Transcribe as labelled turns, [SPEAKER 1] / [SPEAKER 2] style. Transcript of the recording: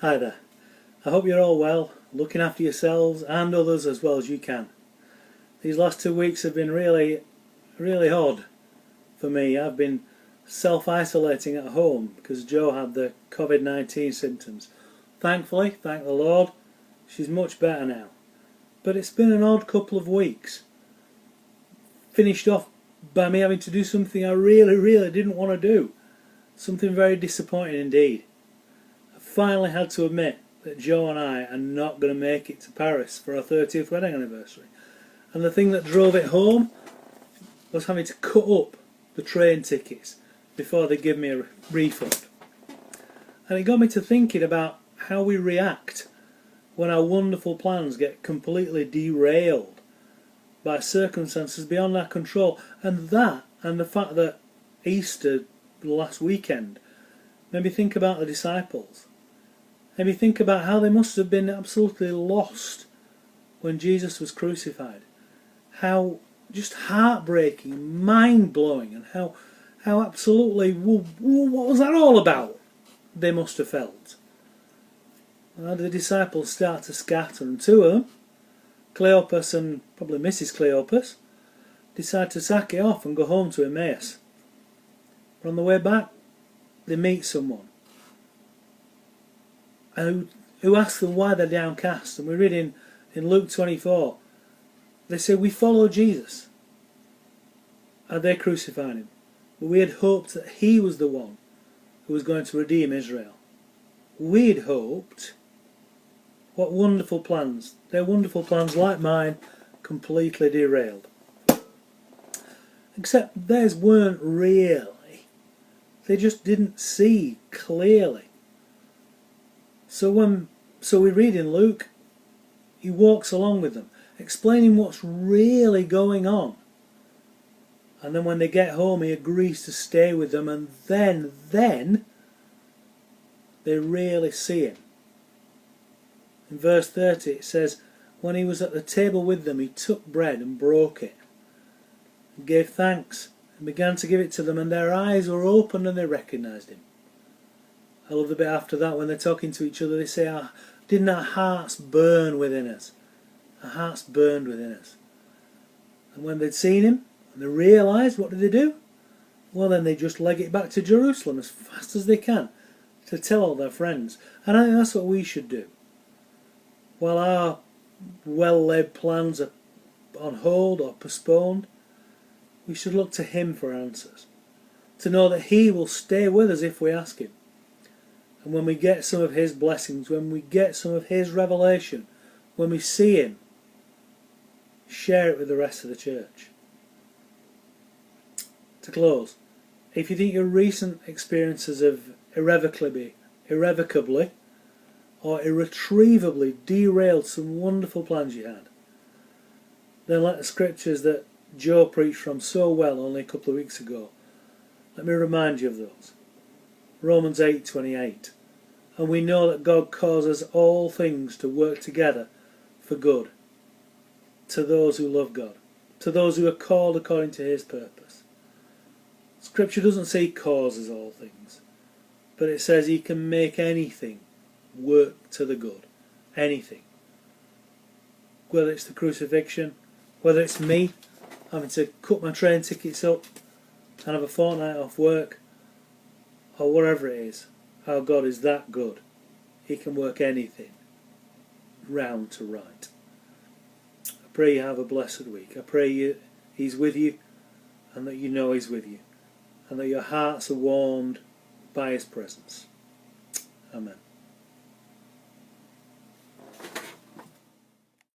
[SPEAKER 1] Hi there. I hope you're all well, looking after yourselves and others as well as you can. These last 2 weeks have been really odd for me. I've been self-isolating at home because Jo had the COVID-19 symptoms. Thankfully, thank the Lord, she's much better now. But it's been an odd couple of weeks. Finished off by me having to do something I really didn't want to do. Something very disappointing indeed. I finally had to admit that Jo and I are not going to make it to Paris for our 30th wedding anniversary. And the thing that drove it home was having to cut up the train tickets before they give me a refund. And it got me to thinking about how we react when our wonderful plans get completely derailed by circumstances beyond our control. And the fact that Easter last weekend made me think about the disciples. Made me think about how they must have been absolutely lost when Jesus was crucified. How just heartbreaking, mind-blowing, and how absolutely, what was that all about? They must have felt. The disciples start to scatter, and two of them, Cleopas and probably Mrs. Cleopas, decide to sack it off and go home to Emmaus. But on the way back, they meet someone who asks them why they're downcast. And we read in Luke 24, they say, "We follow Jesus." And they crucified him. But we had hoped that he was the one who was going to redeem Israel. We'd hoped. What wonderful plans. Their wonderful plans, like mine, completely derailed. Except theirs weren't really. They just didn't see clearly. So we read in Luke, he walks along with them, explaining what's really going on. And then when they get home, he agrees to stay with them, and then they really see him. In verse 30 it says, when he was at the table with them, he took bread and broke it, and gave thanks, and began to give it to them, and their eyes were opened and they recognised him. I love the bit after that when they're talking to each other, they say, didn't our hearts burn within us? Our hearts burned within us. And when they'd seen him, and they realised, what did they do? Well, then they just leg it back to Jerusalem as fast as they can to tell all their friends. And I think that's what we should do. While our well-laid plans are on hold or postponed, we should look to him for answers. To know that he will stay with us if we ask him. And when we get some of his blessings, when we get some of his revelation, when we see him, share it with the rest of the church. To close, if you think your recent experiences have irrevocably or irretrievably derailed some wonderful plans you had, then let the scriptures that Jo preached from so well only a couple of weeks ago, let me remind you of those. Romans 8:28. And we know that God causes all things to work together for good, to those who love God, to those who are called according to his purpose. Scripture doesn't say he causes all things, but it says he can make anything work to the good. Anything. Whether it's the crucifixion, whether it's me having to cut my train tickets up and have a fortnight off work, or whatever it is, our God is that good. He can work anything round to right. I pray you have a blessed week. I pray he's with you, and that you know he's with you, and that your hearts are warmed by his presence. Amen.